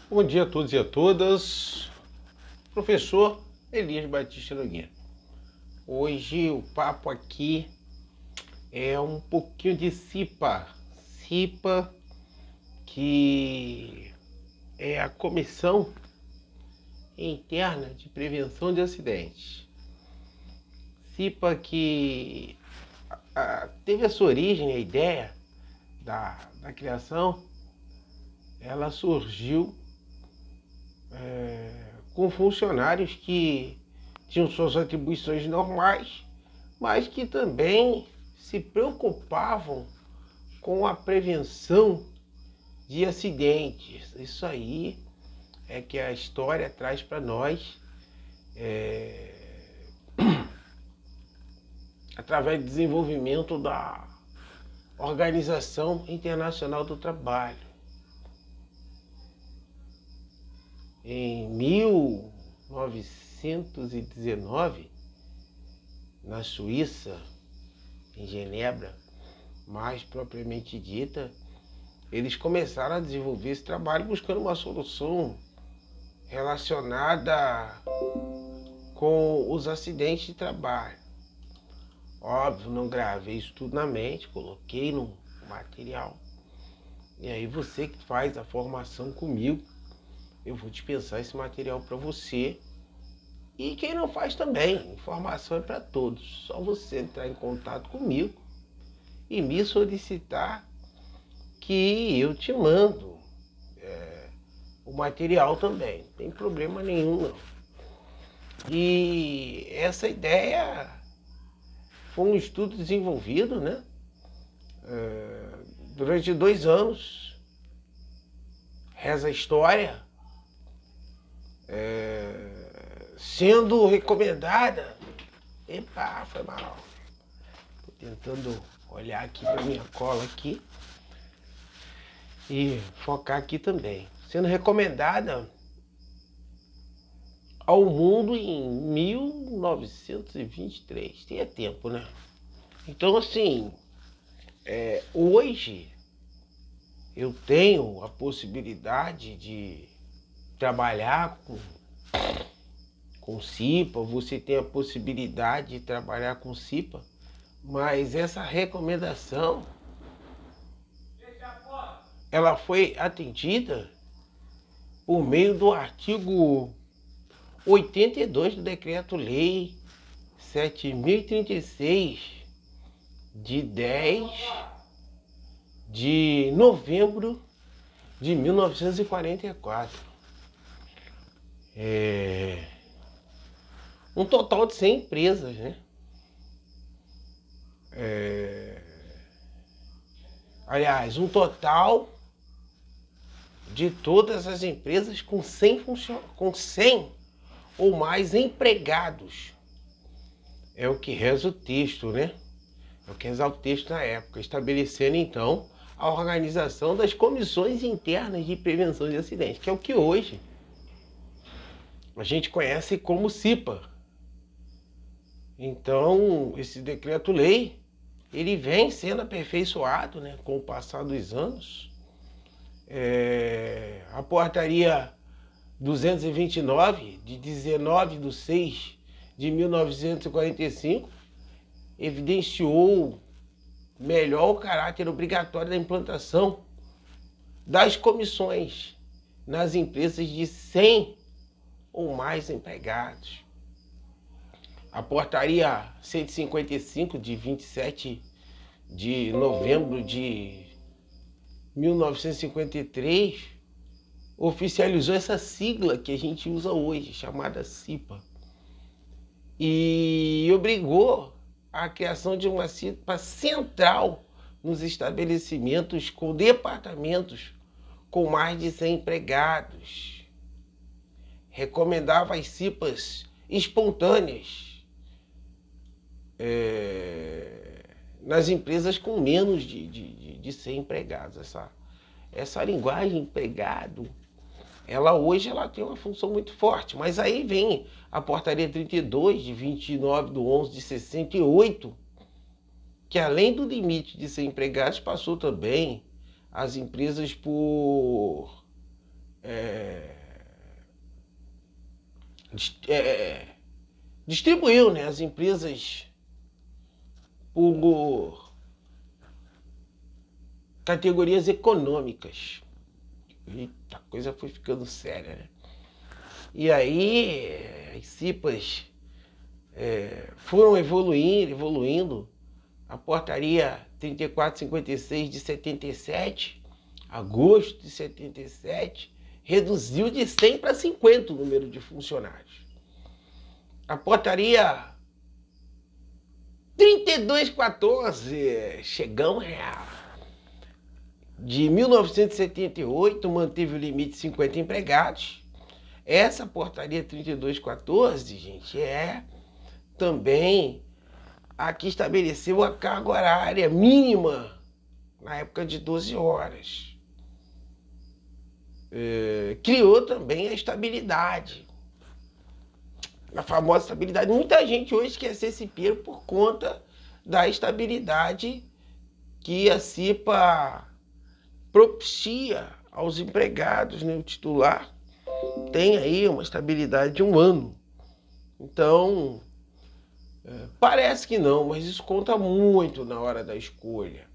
Bom dia a todos e a todas. Professor Elias Batista Nogueira. Hoje o papo aqui é um pouquinho de CIPA. CIPA, que é a Comissão Interna de Prevenção de Acidentes. CIPA que teve a sua origem, a ideia da criação, ela surgiu com funcionários que tinham suas atribuições normais, mas que também se preocupavam com a prevenção de acidentes. Isso aí é que a história traz para nós, através do desenvolvimento da Organização Internacional do Trabalho. Em 1919, na Suíça, em Genebra, mais propriamente dita, eles começaram a desenvolver esse trabalho buscando uma solução relacionada com os acidentes de trabalho. Óbvio, não gravei isso tudo na mente, coloquei no material. E aí você que faz a formação comigo, eu vou dispensar esse material para você. E quem não faz também, informação é para todos. Só você entrar em contato comigo e me solicitar que eu te mando o material também. Não tem problema nenhum, não. E essa ideia foi um estudo desenvolvido, né? Durante 2 anos. Reza a história. Sendo recomendada. Epa, foi mal. Tô tentando olhar aqui para minha cola aqui e focar aqui também. Sendo recomendada ao mundo em 1923. Tem tempo, né? Então, assim, hoje eu tenho a possibilidade de trabalhar com CIPA, você tem a possibilidade de trabalhar com CIPA, mas essa recomendação ela foi atendida por meio do artigo 82 do Decreto-Lei 7.036 de 10 de novembro de 1944. Um total de 100 empresas, né? Aliás, um total de todas as empresas com 100 ou mais empregados. É o que reza o texto, né? É o que reza o texto na época, estabelecendo então a organização das comissões internas de prevenção de acidentes, que é o que hoje a gente conhece como CIPA. Então, esse decreto-lei, ele vem sendo aperfeiçoado, né, com o passar dos anos. A portaria 229, de 19/6/1945, evidenciou melhor o caráter obrigatório da implantação das comissões nas empresas de 100 ou mais empregados. A portaria 155, de 27 de novembro de 1953, oficializou essa sigla que a gente usa hoje, chamada CIPA, e obrigou a criação de uma CIPA central nos estabelecimentos com departamentos com mais de 100 empregados. Recomendava as CIPAs espontâneas nas empresas com menos de 100 empregados. Essa linguagem empregado, hoje ela tem uma função muito forte, mas aí vem a portaria 32, de 29/11/68, que além do limite de 100 empregados, passou também as empresas por distribuiu, né, as empresas por categorias econômicas. Eita, a coisa foi ficando séria, né? E aí as CIPAs foram evoluindo. A portaria 3456 de 77, agosto de 77, reduziu de 100 para 50 o número de funcionários. A portaria 3214, chegamos real, de 1978, manteve o limite de 50 empregados. Essa portaria 3214, gente, é também a que estabeleceu a carga horária mínima na época de 12 horas. Criou também a estabilidade, a famosa estabilidade. Muita gente hoje quer ser cipeiro por conta da estabilidade que a CIPA propicia aos empregados, né? O titular tem aí uma estabilidade de 1 ano. Então, parece que não, mas isso conta muito na hora da escolha.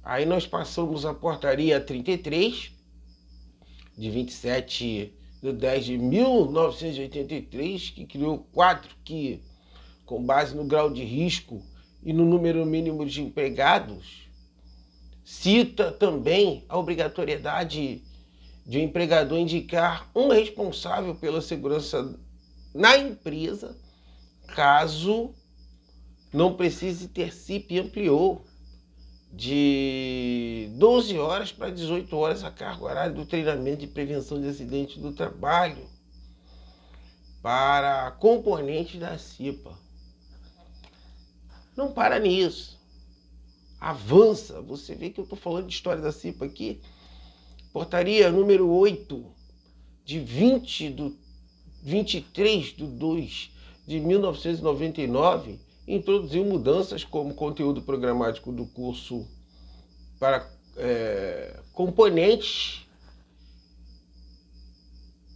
Aí nós passamos a portaria 33, de 27 de 10 de 1983, que criou o quadro que, com base no grau de risco e no número mínimo de empregados, cita também a obrigatoriedade de o empregador indicar um responsável pela segurança na empresa, caso não precise ter CIP, e ampliou de 12 horas para 18 horas a carga horária do treinamento de prevenção de acidentes do trabalho para componentes da CIPA. Não para nisso. Avança. Você vê que eu estou falando de história da CIPA aqui. Portaria número 8, de 23 de 2 de 1999, introduziu mudanças como conteúdo programático do curso para componentes,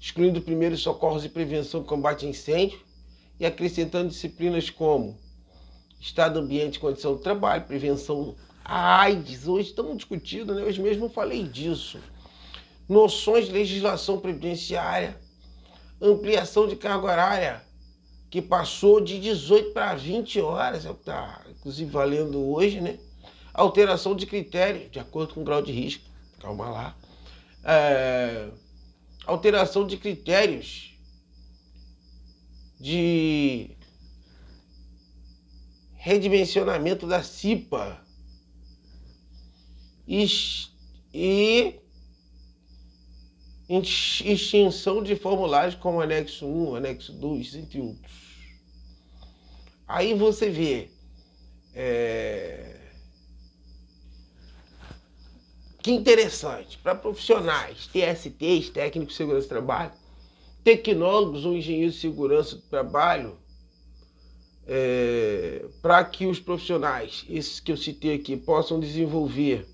excluindo primeiros socorros e prevenção e combate a incêndio, e acrescentando disciplinas como estado ambiente e condição do trabalho, prevenção à AIDS. Hoje estamos discutindo, né? Hoje mesmo eu falei disso. Noções de legislação previdenciária, ampliação de carga horária, que passou de 18 para 20 horas, é o que está, inclusive, valendo hoje, né? Alteração de critérios, de acordo com o grau de risco. Calma lá. Alteração de critérios de redimensionamento da CIPA e extinção de formulários como anexo 1, anexo 2, entre outros. Aí você vê que interessante, para profissionais, TSTs, técnicos de segurança do trabalho, tecnólogos ou engenheiros de segurança do trabalho, para que os profissionais, esses que eu citei aqui, possam desenvolver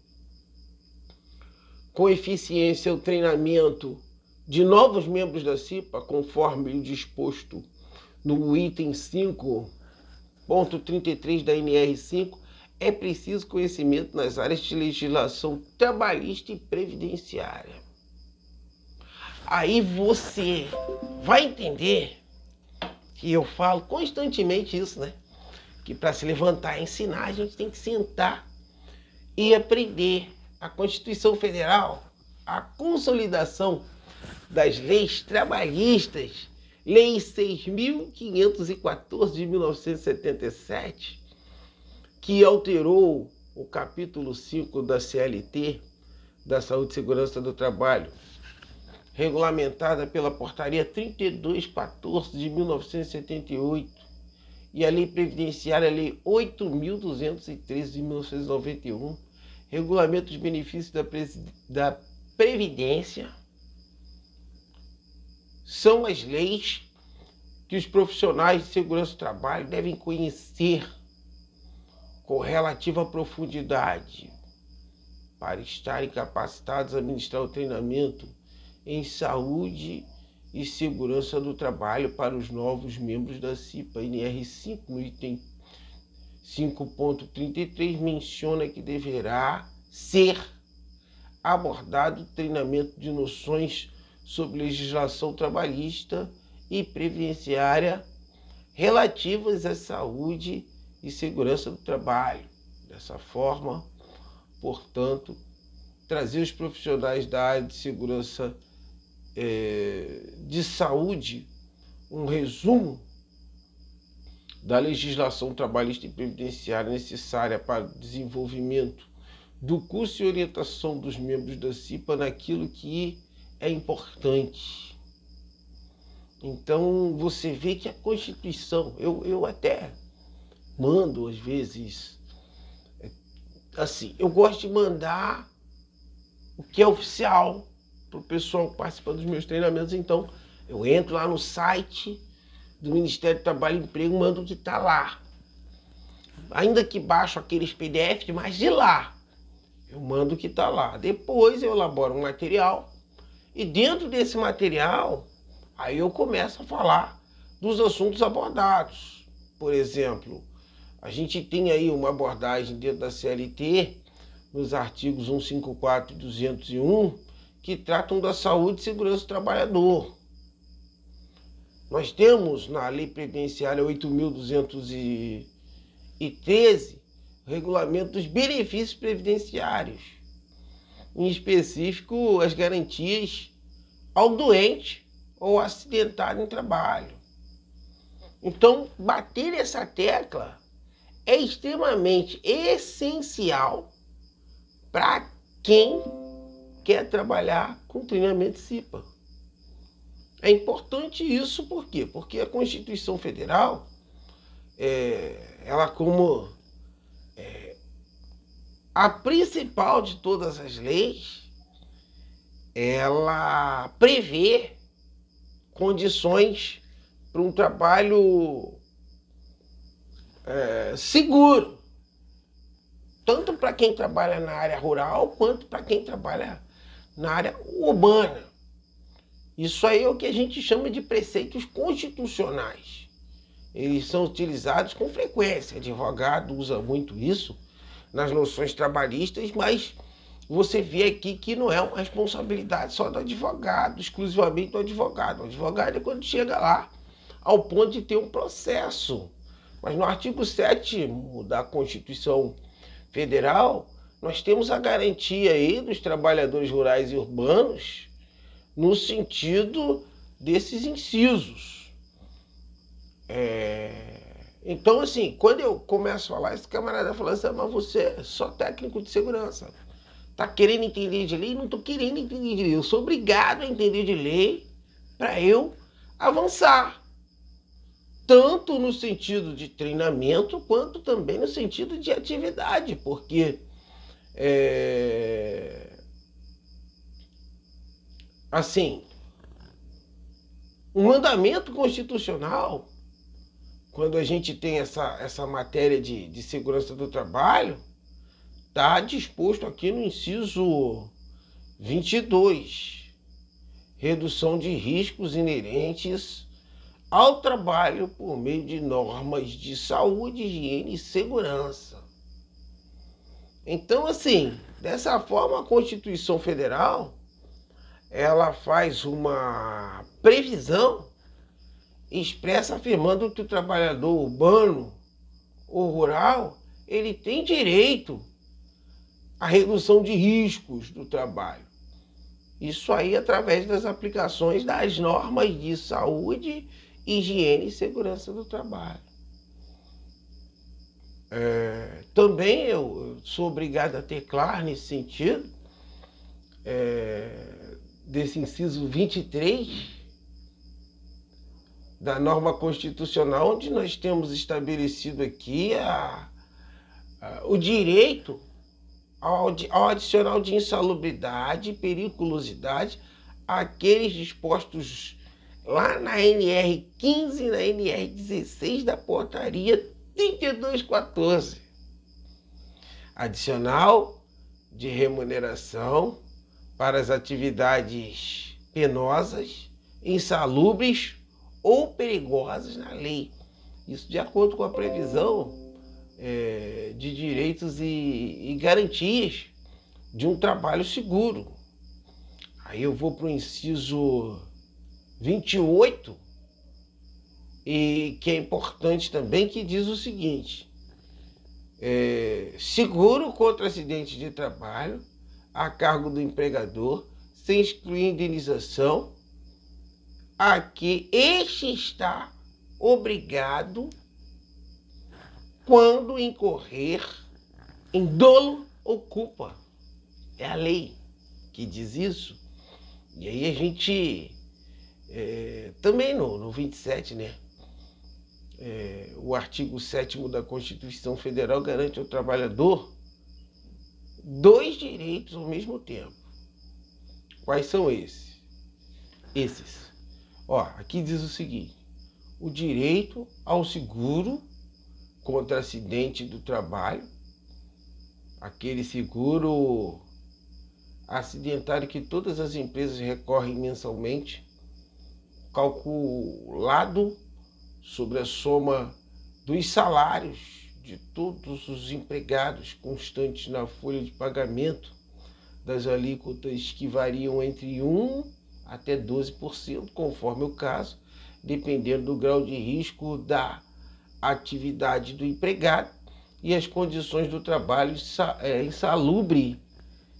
com eficiência o treinamento de novos membros da CIPA, conforme o disposto no item 5.33 da NR5, é preciso conhecimento nas áreas de legislação trabalhista e previdenciária. Aí você vai entender que eu falo constantemente isso, né? Que para se levantar e ensinar, a gente tem que sentar e aprender. A Constituição Federal, a consolidação das leis trabalhistas, Lei 6.514 de 1977, que alterou o capítulo 5 da CLT, da Saúde e Segurança do Trabalho, regulamentada pela portaria 3214 de 1978, e a Lei Previdenciária, a Lei 8.213 de 1991, regulamento dos benefícios da Previdência, são as leis que os profissionais de segurança do trabalho devem conhecer com relativa profundidade para estarem capacitados a administrar o treinamento em saúde e Segurança do Trabalho para os novos membros da CIPA. NR5, no item 5.33, menciona que deverá ser abordado treinamento de noções sobre legislação trabalhista e previdenciária relativas à saúde e segurança do trabalho. Dessa forma, portanto, trazer os profissionais da área de segurança de saúde, um resumo da legislação trabalhista e previdenciária necessária para o desenvolvimento do curso e orientação dos membros da CIPA naquilo que é importante. Então, você vê que a Constituição, eu até mando às vezes, assim, eu gosto de mandar o que é oficial para o pessoal que participa dos meus treinamentos. Então, eu entro lá no site do Ministério do Trabalho e Emprego, mando o que está lá. Ainda que baixo aqueles PDFs, mas de lá, eu mando o que está lá. Depois eu elaboro um material e dentro desse material, aí eu começo a falar dos assuntos abordados. Por exemplo, a gente tem aí uma abordagem dentro da CLT, nos artigos 154 e 201, que tratam da saúde e segurança do trabalhador. Nós temos na Lei Previdenciária 8.213, regulamento dos benefícios previdenciários, em específico as garantias ao doente ou acidentado em trabalho. Então, bater essa tecla é extremamente essencial para quem quer trabalhar com treinamento CIPA. É importante isso, por quê? Porque a Constituição Federal, ela como a principal de todas as leis, ela prevê condições para um trabalho seguro, tanto para quem trabalha na área rural, quanto para quem trabalha na área urbana. Isso aí é o que a gente chama de preceitos constitucionais. Eles são utilizados com frequência. O advogado usa muito isso nas noções trabalhistas, mas você vê aqui que não é uma responsabilidade só do advogado, exclusivamente do advogado. O advogado é quando chega lá ao ponto de ter um processo. Mas no artigo 7º da Constituição Federal, nós temos a garantia aí dos trabalhadores rurais e urbanos no sentido desses incisos. Então, assim, quando eu começo a falar, esse camarada fala assim, mas você é só técnico de segurança. Tá querendo entender de lei? Não estou querendo entender de lei. Eu sou obrigado a entender de lei para eu avançar. Tanto no sentido de treinamento, quanto também no sentido de atividade. Porque, assim, o mandamento constitucional, quando a gente tem essa matéria de segurança do trabalho, está disposto aqui no inciso 22, redução de riscos inerentes ao trabalho por meio de normas de saúde, higiene e segurança. Então, assim, dessa forma, a Constituição Federal, ela faz uma previsão expressa afirmando que o trabalhador urbano ou rural, ele tem direito à redução de riscos do trabalho. Isso aí através das aplicações das normas de saúde, higiene e segurança do trabalho. Também eu sou obrigado a teclar nesse sentido, desse inciso 23 da norma constitucional, onde nós temos estabelecido aqui o direito ao adicional de insalubridade e periculosidade àqueles dispostos lá na NR15 e na NR16 da portaria 3214. Adicional de remuneração para as atividades penosas insalubres ou perigosas na lei. Isso de acordo com a previsão de direitos e garantias de um trabalho seguro. Aí eu vou para o inciso 28, e que é importante também, que diz o seguinte: seguro contra acidente de trabalho a cargo do empregador, sem excluir indenização, a que este está obrigado quando incorrer em dolo ou culpa. É a lei que diz isso. E aí a gente, também no 27, né? O artigo 7º da Constituição Federal garante ao trabalhador 2 direitos ao mesmo tempo. Quais são esses? Aqui diz o seguinte: o direito ao seguro contra acidente do trabalho, aquele seguro acidentário que todas as empresas recorrem mensalmente, calculado sobre a soma dos salários de todos os empregados constantes na folha de pagamento, das alíquotas que variam entre 1% até 12%, conforme o caso, dependendo do grau de risco da atividade do empregado e as condições do trabalho insalubre,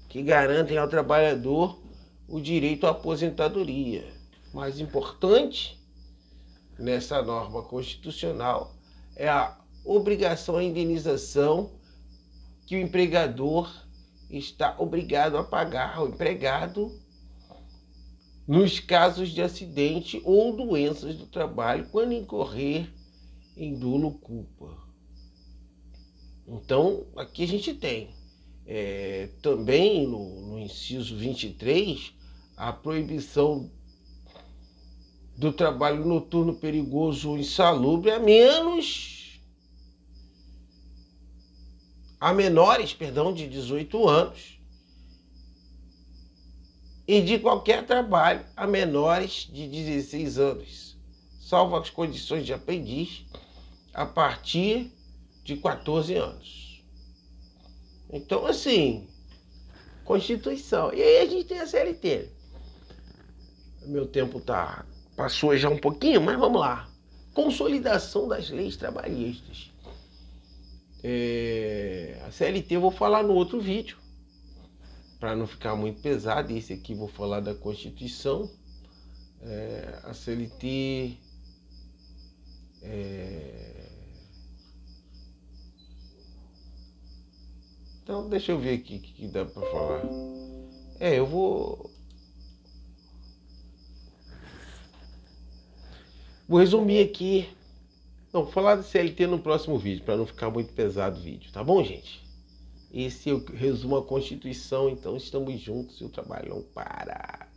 que garantem ao trabalhador o direito à aposentadoria. Mais importante nessa norma constitucional é a obrigação à indenização que o empregador está obrigado a pagar ao empregado nos casos de acidente ou doenças do trabalho, quando incorrer em dolo ou culpa. Então, aqui a gente tem também no inciso 23 a proibição do trabalho noturno perigoso ou insalubre a menores de 18 anos e de qualquer trabalho a menores de 16 anos, salvo as condições de aprendiz, a partir de 14 anos. Então, assim, Constituição. E aí a gente tem a CLT. Meu tempo passou já um pouquinho, mas vamos lá. Consolidação das leis trabalhistas. A CLT eu vou falar no outro vídeo, para não ficar muito pesado. Esse aqui vou falar da Constituição. A CLT então deixa eu ver aqui o que dá para falar. Eu vou resumir aqui. Não, vou falar da CLT no próximo vídeo, para não ficar muito pesado o vídeo, tá bom, gente? Esse eu resumo a Constituição, então estamos juntos e o trabalho não para.